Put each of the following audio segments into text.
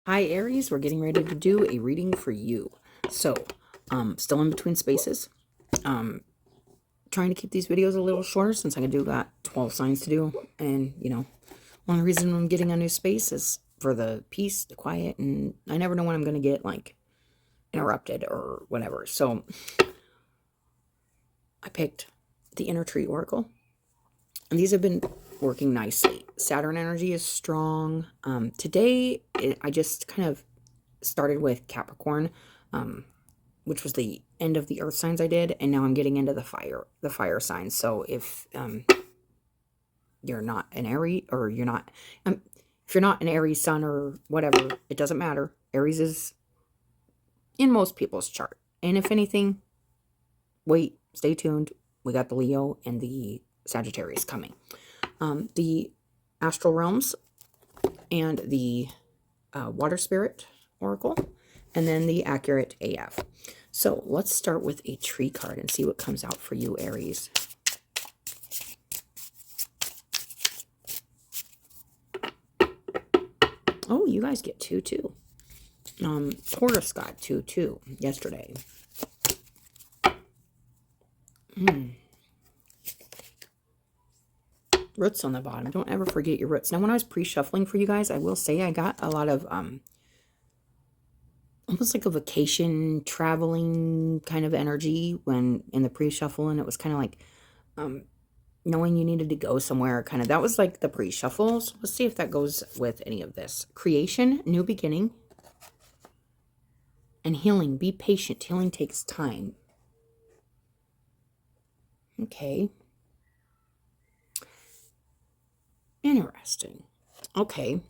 Hi Aries, we're getting ready to do a reading for you. So, still in between spaces. Um, Trying to keep these videos a little shorter since I do got 12 signs to do. And, one of the reasons I'm getting a new space is for the peace, the quiet, and I never know when I'm going to get, interrupted or whatever. So, I picked the Inner Tree Oracle. And these have been working nicely. Saturn energy is strong. Today, I just kind of started with Capricorn, which was the end of the earth signs I did, and now I'm getting into the fire signs. So if you're not an Aries, or if you're not an Aries sun or whatever, it doesn't matter. Aries is in most people's chart, and if anything, wait, stay tuned. We got the Leo and the Sagittarius coming. The astral realms and the water spirit oracle, and then the accurate AF. So let's start with a tree card and see what comes out for you, Aries. Oh, you guys get two too. Taurus got two too yesterday. Roots on the bottom. Don't ever forget your roots. Now, when I was pre-shuffling for you guys, I will say I got a lot of almost like a vacation traveling kind of energy when in the pre-shuffle, and it was kind of like knowing you needed to go somewhere, kind of. That was like the pre-shuffle. So let's see if that goes with any of this. Creation, new beginning, and healing. Be patient. Healing takes time. Okay. Interesting. Okay.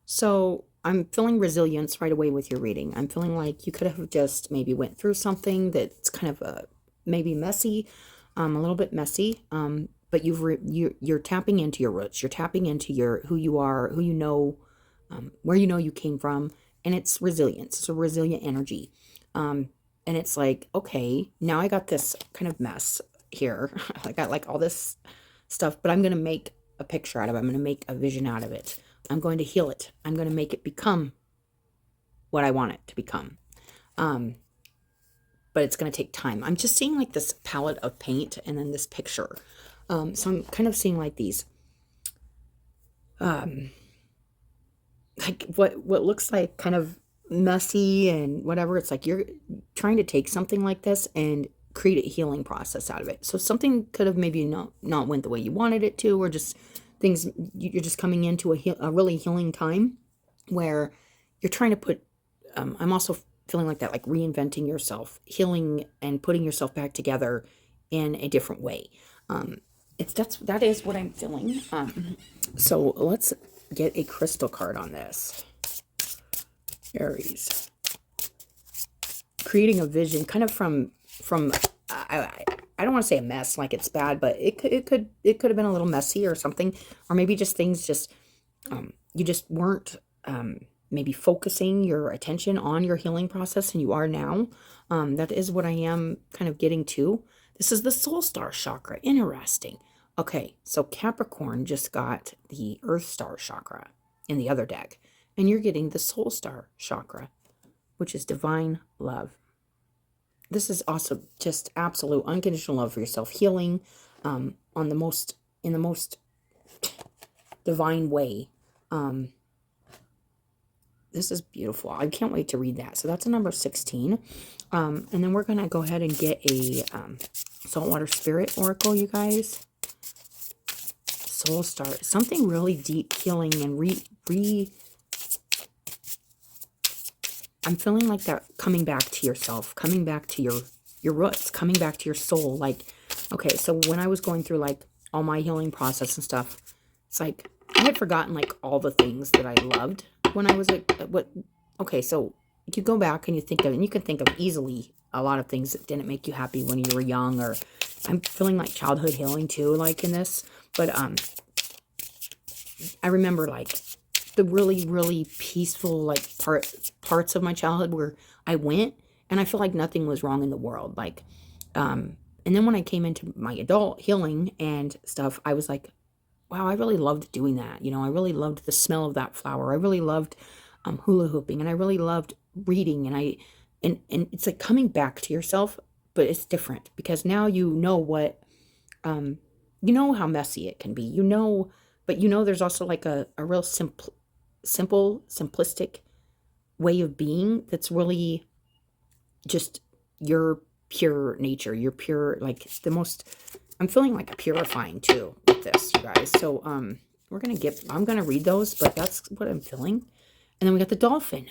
So I'm feeling resilience right away with your reading. I'm feeling like you could have just maybe went through something that's kind of maybe messy, a little bit messy, but you're tapping into your roots. You're tapping into who you are, who you know, where you know you came from, and it's resilience. It's a resilient energy, and it's like, okay, now I got this kind of mess here. I got like all this stuff, but I'm gonna make a picture out of it. I'm gonna make a vision out of it. I'm going to heal it. I'm going to make it become what I want it to become. But it's going to take time. I'm just seeing like this palette of paint and then this picture. So I'm kind of seeing like these, like what looks like kind of messy and whatever. It's like you're trying to take something like this and create a healing process out of it. So something could have maybe not went the way you wanted it to, or just things, you're just coming into a really healing time where you're trying to put, I'm also feeling like that, like reinventing yourself, healing and putting yourself back together in a different way. That is what I'm feeling. So let's get a crystal card on this. Aries. Creating a vision kind of from I don't want to say a mess like it's bad, but it could have been a little messy or something, or maybe just things just you just weren't maybe focusing your attention on your healing process, and you are now. That is what I am kind of getting to. This is the soul star chakra. Interesting. Okay, so Capricorn just got the earth star chakra in the other deck, and you're getting the soul star chakra, which is divine love. This is also just absolute unconditional love for yourself, healing in the most divine way. This is beautiful. I can't wait to read that. So that's a number 16. And then we're going to go ahead and get a saltwater spirit oracle, you guys. Soul star. Something really deep healing and I'm feeling like that, coming back to yourself, coming back to your roots, coming back to your soul. Like, okay, so when I was going through like all my healing process and stuff, it's like I had forgotten like all the things that I loved when I was like, okay, so you go back and you think of, and you can think of easily a lot of things that didn't make you happy when you were young, or I'm feeling like childhood healing too, like in this, but I remember like the really, really peaceful like parts of my childhood where I went and I feel like nothing was wrong in the world. Like, and then when I came into my adult healing and stuff, I was like, wow, I really loved doing that. I really loved the smell of that flower. I really loved hula hooping, and I really loved reading, and it's like coming back to yourself, but it's different because now you know what, um, you know how messy it can be, but there's also like a real simplistic way of being that's really just your pure nature, your pure, like the most, I'm feeling like purifying too with this, you guys. So, I'm gonna read those, but that's what I'm feeling. And then we got the dolphin.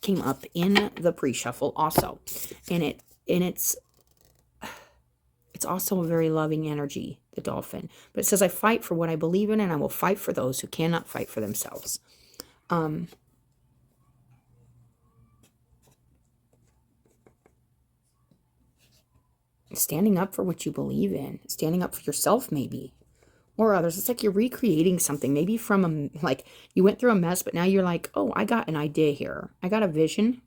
Came up in the pre-shuffle also. And it's also a very loving energy, the dolphin. But it says, I fight for what I believe in, and I will fight for those who cannot fight for themselves. Standing up for what you believe in, standing up for yourself maybe, or others. It's like you're recreating something, maybe from like you went through a mess, but now you're like, oh, I got an idea here. I got a vision,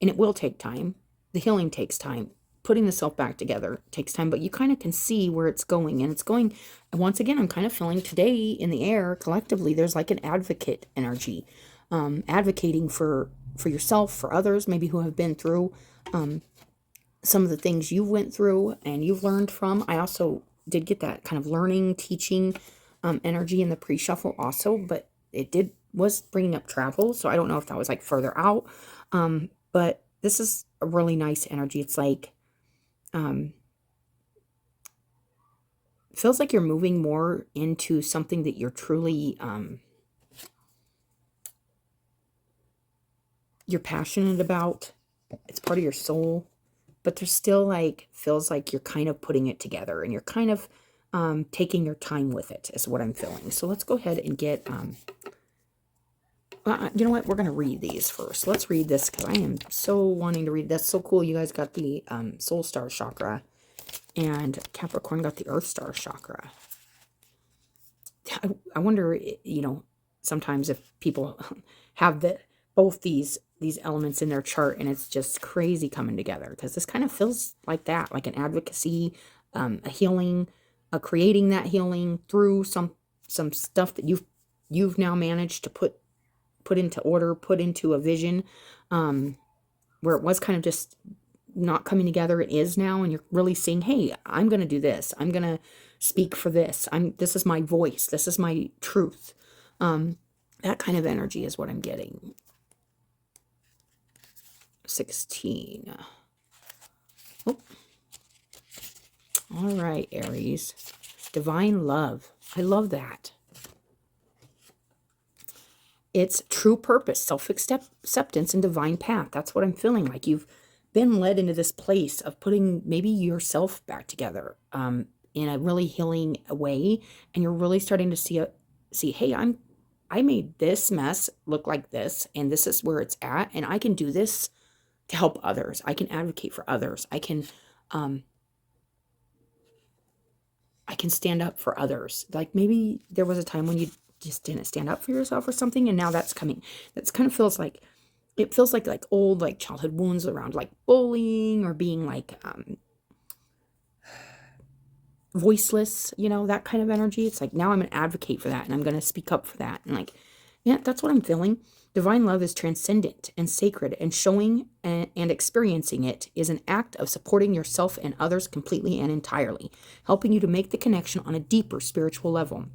and it will take time. The healing takes time. Putting the self back together takes time, but you kind of can see where it's going, and it's going. And once again, I'm kind of feeling today in the air collectively, there's like an advocate energy, advocating for yourself, for others, maybe who have been through some of the things you went through and you've learned from. I also did get that kind of learning, teaching energy in the pre-shuffle also, but was bringing up travel. So I don't know if that was like further out. But this is a really nice energy. It's like, feels like you're moving more into something that you're truly, you're passionate about. It's part of your soul. But there's still like, feels like you're kind of putting it together, and you're kind of taking your time with it is what I'm feeling. So let's go ahead and get, you know what? We're going to read these first. Let's read this because I am so wanting to read. That's so cool. You guys got the Soul Star chakra, and Capricorn got the Earth Star chakra. I wonder, sometimes if people have both these elements in their chart, and it's just crazy coming together, because this kind of feels like that, like an advocacy, a healing, creating that healing through some stuff that you've now managed to put into order, put into a vision, where it was kind of just not coming together. It is now, and you're really saying, hey, I'm going to do this. I'm going to speak for this. This is my voice. This is my truth. That kind of energy is what I'm getting. 16. Oh. All right, Aries. Divine love. I love that. It's true purpose, self-acceptance, and divine path. That's what I'm feeling like. You've been led into this place of putting maybe yourself back together in a really healing way, and you're really starting to see, hey, I made this mess look like this, and this is where it's at, and I can do this to help others. I can advocate for others. I can stand up for others. Like maybe there was a time when you just didn't stand up for yourself or something, and now that's coming. That's kind of feels like, it feels like old, like childhood wounds around like bullying or being like voiceless, that kind of energy. It's like, now I'm going to advocate for that, and I'm going to speak up for that. And like, yeah, that's what I'm feeling. Divine love is transcendent and sacred, and showing and experiencing it is an act of supporting yourself and others completely and entirely, helping you to make the connection on a deeper spiritual level.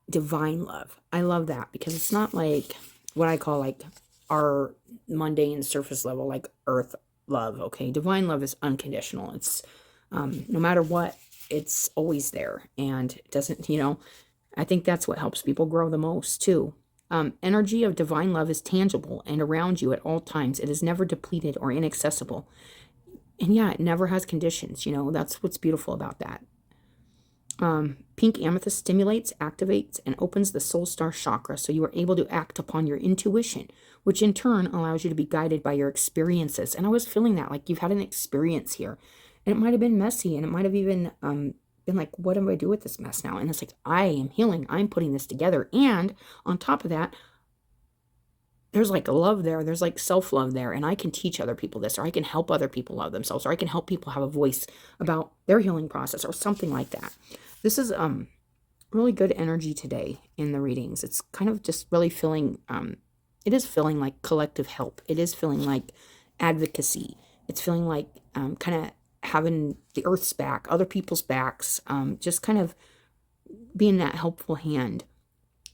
Divine love. I love that, because it's not like what I call like our mundane surface level, like earth love. Okay. Divine love is unconditional. It's no matter what, it's always there, and it doesn't, I think that's what helps people grow the most too. Energy of divine love is tangible and around you at all times. It is never depleted or inaccessible. And yeah, it never has conditions. That's what's beautiful about that. Pink amethyst stimulates, activates, and opens the soul star chakra, so you are able to act upon your intuition, which in turn allows you to be guided by your experiences. And I was feeling that, like you've had an experience here, and it might have been messy, and it might have even been like, what do I do with this mess now? And it's like, I am healing. I'm putting this together. And on top of that, there's like love there. There's like self-love there. And I can teach other people this, or I can help other people love themselves, or I can help people have a voice about their healing process, or something like that. This is really good energy today in the readings. It's kind of just really feeling, it is feeling like collective help. It is feeling like advocacy. It's feeling like kind of having the earth's back, other people's backs, just kind of being that helpful hand.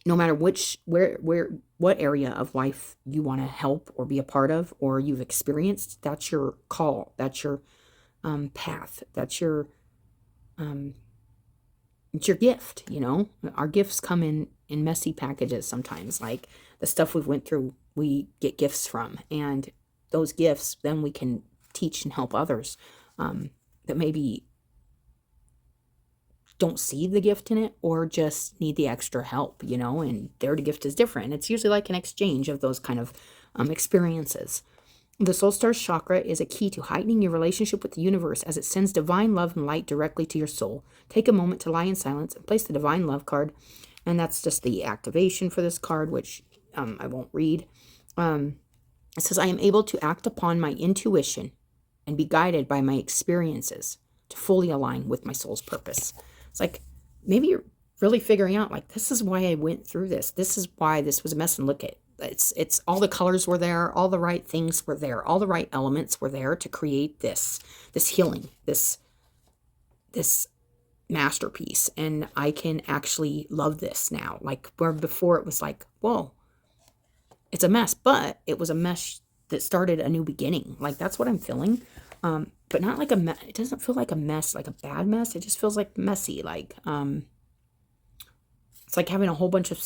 No matter what area of life you want to help or be a part of, or you've experienced, that's your call. That's your path. That's your it's your gift. Our gifts come in messy packages sometimes. Like the stuff we've went through, we get gifts from, and those gifts then we can teach and help others that maybe don't see the gift in it or just need the extra help, and their gift is different. It's usually like an exchange of those kind of experiences. The soul star's chakra is a key to heightening your relationship with the universe as it sends divine love and light directly to your soul. Take a moment to lie in silence and place the divine love card. And that's just the activation for this card, which I won't read. It says, I am able to act upon my intuition and be guided by my experiences to fully align with my soul's purpose. It's like, maybe you're really figuring out, like, this is why I went through this. This is why this was a mess. And look at it's all the colors were there, all the right things were there, all the right elements were there to create this healing, this masterpiece. And I can actually love this now. Like, where before it was like, whoa, it's a mess, but it was a mess that started a new beginning. Like, that's what I'm feeling. But not like a mess. It doesn't feel like a mess, like a bad mess. It just feels like messy. Like, it's like having a whole bunch of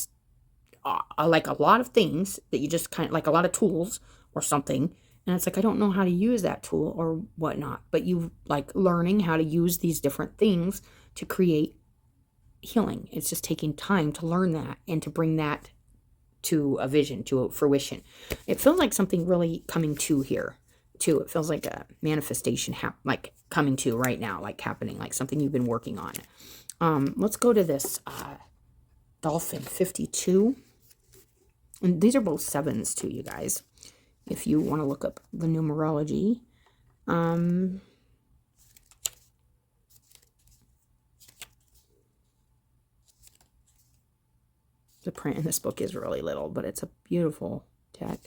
like a lot of things that you just kind of like a lot of tools or something. And it's like, I don't know how to use that tool or whatnot, but you like learning how to use these different things to create healing. It's just taking time to learn that and to bring that to a vision, to a fruition. It feels like something really coming to here too. It feels like a manifestation, like coming to right now, like happening, like something you've been working on. Let's go to this Dolphin 52. And these are both sevens too, you guys, if you want to look up the numerology. The print in this book is really little, but it's a beautiful deck.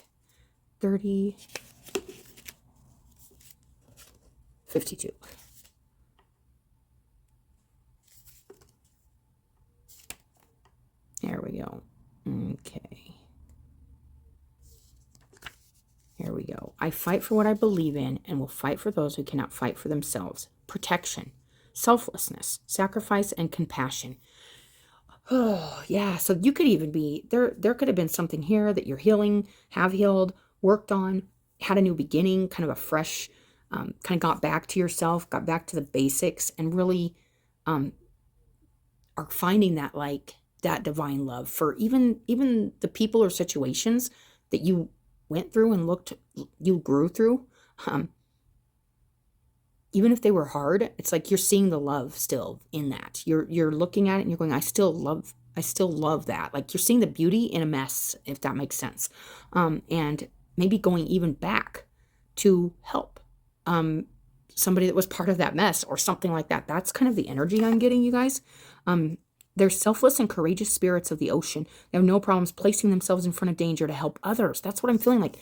30, 52. There we go. Okay. Here we go. I fight for what I believe in and will fight for those who cannot fight for themselves. Protection, selflessness, sacrifice, and compassion. Oh, yeah. So you could even be, there could have been something here that you're healing, have healed, worked on, had a new beginning, kind of a fresh, kind of got back to yourself, got back to the basics, and really are finding that, like, that divine love for even the people or situations that you went through and you grew through, even if they were hard. It's like you're seeing the love still in that. You're looking at it and you're going, I still love that. Like, you're seeing the beauty in a mess, if that makes sense. And maybe going even back to help somebody that was part of that mess or something like that. That's kind of the energy I'm getting, you guys. They're selfless and courageous spirits of the ocean. They have no problems placing themselves in front of danger to help others. That's what I'm feeling like.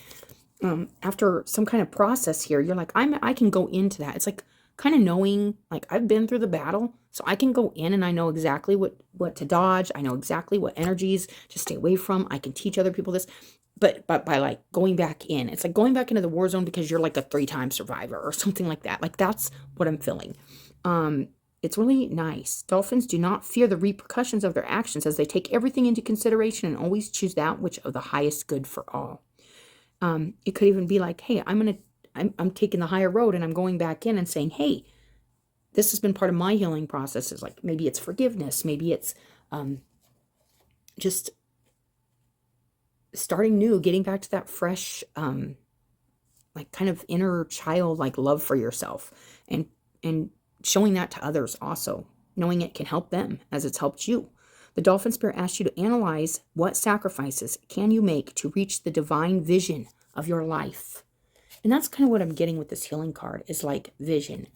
After some kind of process here, you're like, I can go into that. It's like kind of knowing, like, I've been through the battle, so I can go in and I know exactly what to dodge. I know exactly what energies to stay away from. I can teach other people this. But by like going back in, it's like going back into the war zone because you're like a 3-time survivor or something like that. Like, that's what I'm feeling. It's really nice. Dolphins do not fear the repercussions of their actions as they take everything into consideration and always choose that which of the highest good for all. It could even be like, hey, I'm taking the higher road and I'm going back in and saying, hey, this has been part of my healing process. Is like, maybe it's forgiveness. Maybe it's just starting new, getting back to that fresh, like kind of inner child, like love for yourself, and showing that to others also, knowing it can help them as it's helped you. The Dolphin Spirit asks you to analyze what sacrifices can you make to reach the divine vision of your life. And that's kind of what I'm getting with this healing card, is like vision.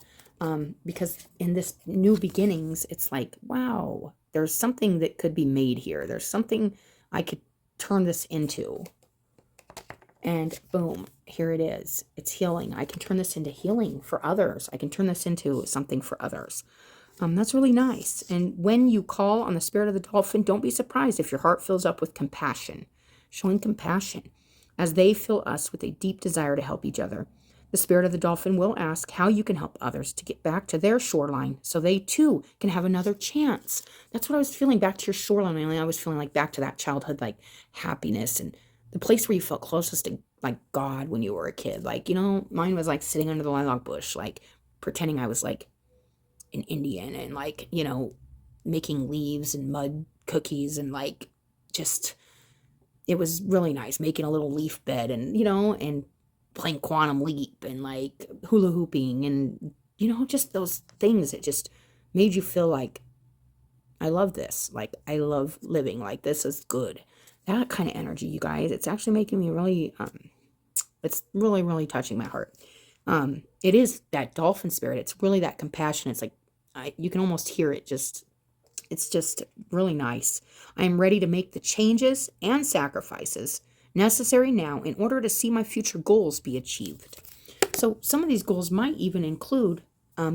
Because in this new beginnings, it's like, wow, there's something that could be made here. There's something I could turn this into. And boom, here it is. It's healing. I can turn this into healing for others. I can turn this into something for others. That's really nice. And when you call on the spirit of the dolphin, don't be surprised if your heart fills up with compassion, showing compassion as they fill us with a deep desire to help each other. The spirit of the dolphin will ask how you can help others to get back to their shoreline so they too can have another chance. That's what I was feeling, back to your shoreline. I was feeling like back to that childhood, like happiness and the place where you felt closest to like God when you were a kid. Like, mine was like sitting under the lilac bush, like pretending I was like an Indian and like, making leaves and mud cookies and like just, it was really nice making a little leaf bed and, and playing Quantum Leap and like hula hooping and, just those things that just made you feel like, I love this. Like, I love living. Like, this is good. That kind of energy, you guys, it's actually making me really, it's really, really touching my heart. It is that dolphin spirit. It's really that compassion. It's like, you can almost hear it. It's just really nice. I am ready to make the changes and sacrifices necessary now in order to see my future goals be achieved. So some of these goals might even include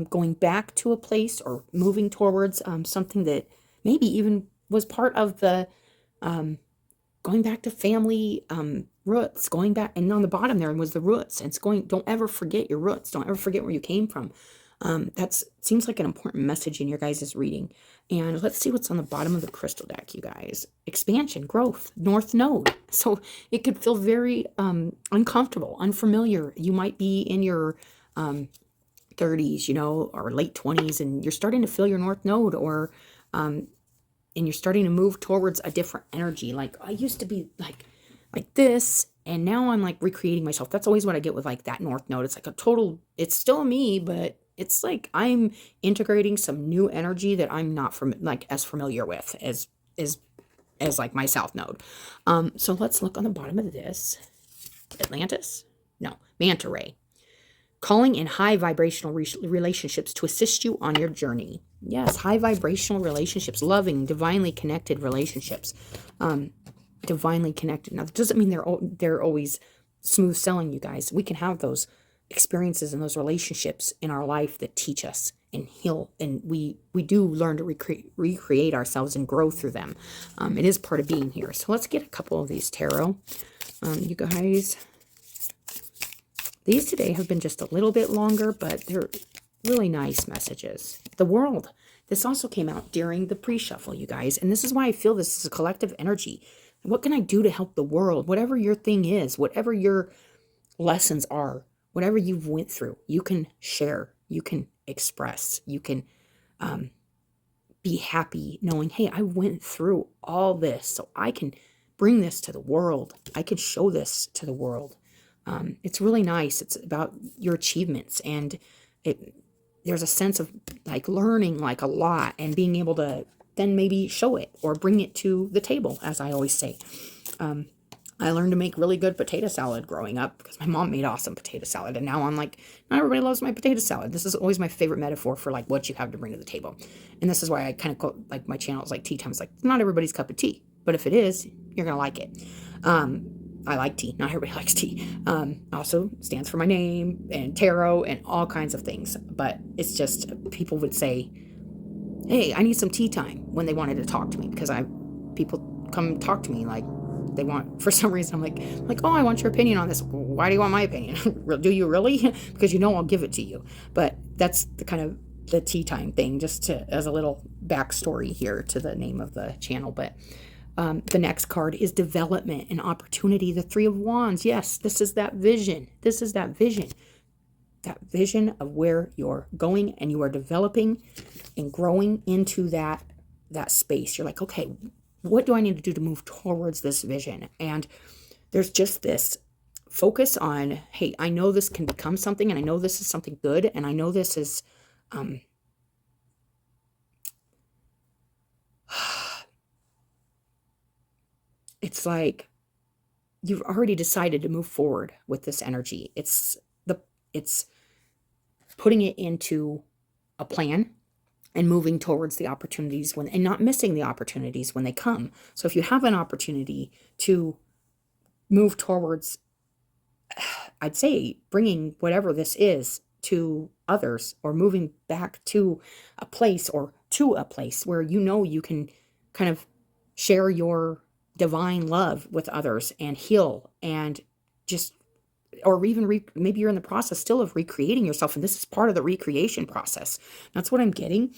going back to a place or moving towards something that maybe even was part of the going back to family roots, going back, and on the bottom there was the roots. And it's going, don't ever forget your roots. Don't ever forget where you came from. That seems like an important message in your guys' reading. And let's see what's on the bottom of the crystal deck, you guys. Expansion, growth, North Node. So it could feel very uncomfortable, unfamiliar. You might be in your 30s, or late 20s, and you're starting to feel your North Node, or and you're starting to move towards a different energy. Like, I used to be like this, and now I'm like recreating myself. That's always what I get with like that North Node. It's like a total, it's still me, but it's like I'm integrating some new energy that I'm not as familiar with as like my South Node. So let's look on the bottom of this. Atlantis? No, Manta Ray. Calling in high vibrational relationships to assist you on your journey. Yes, high vibrational relationships, loving, divinely connected relationships. Divinely connected. Now, that doesn't mean they're always smooth sailing, you guys. We can have those experiences and those relationships in our life that teach us and heal, and we do learn to recreate ourselves and grow through them. It is part of being here. So let's get a couple of these tarot. You guys, these today have been just a little bit longer, but they're really nice messages. The world. This also came out during the pre-shuffle, you guys, and this is why I feel this is a collective energy. What can I do to help the world? Whatever your thing is, whatever your lessons are, whatever you've went through, you can share, you can express, you can be happy knowing, hey, I went through all this, so I can bring this to the world. I can show this to the world. It's really nice. It's about your achievements, and there's a sense of like learning like a lot and being able to then maybe show it or bring it to the table, as I always say. I learned to make really good potato salad growing up because my mom made awesome potato salad. And now I'm like, not everybody loves my potato salad. This is always my favorite metaphor for like what you have to bring to the table. And this is why I kind of call like my channel is like tea time. It's like, not everybody's cup of tea, but if it is, you're going to like it. I like tea. Not everybody likes tea. Also stands for my name and tarot and all kinds of things. But it's just, people would say, hey, I need some tea time when they wanted to talk to me, because people come talk to me like they want, for some reason, I'm like, oh, I want your opinion on this. Why do you want my opinion? Do you really? Because I'll give it to you. But that's the kind of the tea time thing, just as a little backstory here to the name of the channel. But the next card is development and opportunity. The Three of Wands. Yes, this is that vision. This is that vision. That vision of where you're going, and you are developing and growing into that space. You're like, okay, what do I need to do to move towards this vision? And there's just this focus on, hey, I know this can become something, and I know this is something good, and I know this is it's like you've already decided to move forward with this energy. It's putting it into a plan and moving towards the opportunities and not missing the opportunities when they come. So if you have an opportunity to move towards, I'd say, bringing whatever this is to others, or moving back to a place, or to a place where you can kind of share your divine love with others and heal, and just, or even maybe you're in the process still of recreating yourself, and this is part of the recreation process. That's what I'm getting.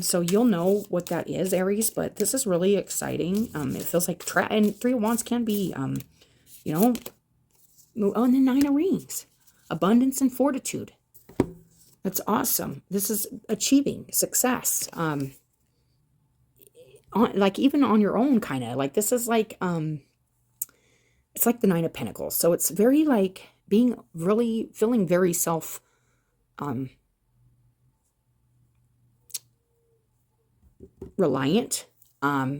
So you'll know what that is, Aries, but this is really exciting. It feels like and Three of Wands can be, you know, oh, and the Nine of Rings, abundance and fortitude. That's awesome. This is achieving success. Like even on your own, kind of like this is like, it's like the Nine of Pentacles. So it's very like being really feeling very reliant.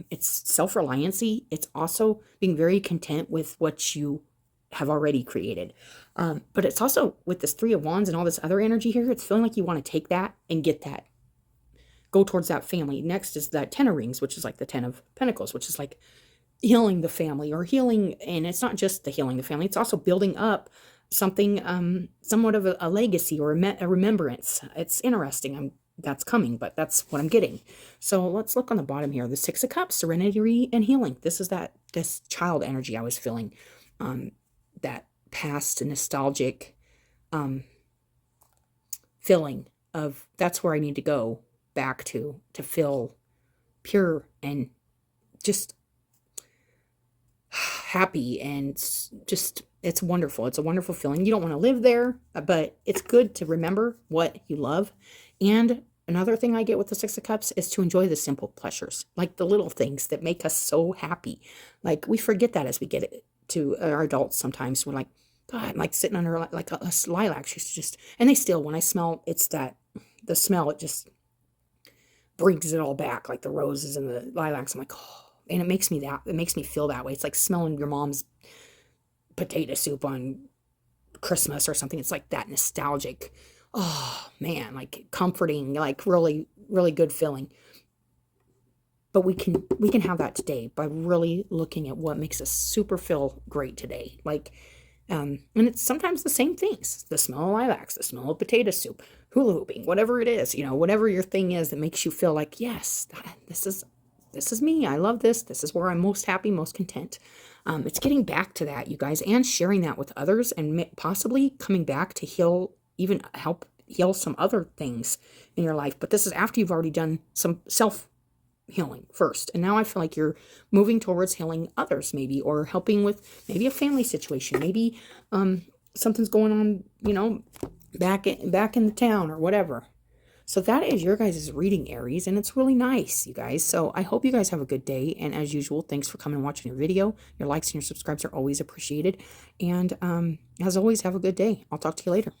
It's self-reliancy. It's also being very content with what you have already created. But it's also with this Three of Wands and all this other energy here, it's feeling like you want to take that and get that, go towards that family. Next is that Ten of Rings, which is like the Ten of Pentacles, which is like healing the family, or healing. And it's not just the healing the family, it's also building up something, somewhat of a legacy, or a remembrance. It's interesting. That's coming, but that's what I'm getting. So let's look on the bottom here. The Six of Cups, serenity and healing. This is this child energy I was feeling. That past nostalgic feeling of, that's where I need to go back to feel pure and just happy, and just, it's wonderful. It's a wonderful feeling. You don't want to live there, but it's good to remember what you love. And another thing I get with the Six of Cups is to enjoy the simple pleasures, like the little things that make us so happy. Like we forget that as we get it to our adults. Sometimes we're like, God, I'm like sitting under like a lilac. She's just, and they still, when I smell, it's that, the smell, it just brings it all back, like the roses and the lilacs. I'm like, oh, and it makes me feel that way. It's like smelling your mom's potato soup on Christmas or something. It's like that nostalgic, oh man, like comforting, like really, really good feeling. But we can have that today by really looking at what makes us super feel great today. Like, and it's sometimes the same things: the smell of lilacs, the smell of potato soup, hula hooping, whatever it is, whatever your thing is that makes you feel like, yes, this is me. I love this. This is where I'm most happy, most content. It's getting back to that, you guys, and sharing that with others, and possibly coming back to even help heal some other things in your life. But this is after you've already done some self-healing first. And now I feel like you're moving towards healing others, maybe, or helping with maybe a family situation. Maybe something's going on, back in the town or whatever. So that is your guys' reading, Aries, and it's really nice, you guys. So I hope you guys have a good day, and as usual, thanks for coming and watching your video. Your likes and your subscribes are always appreciated, and as always, have a good day. I'll talk to you later.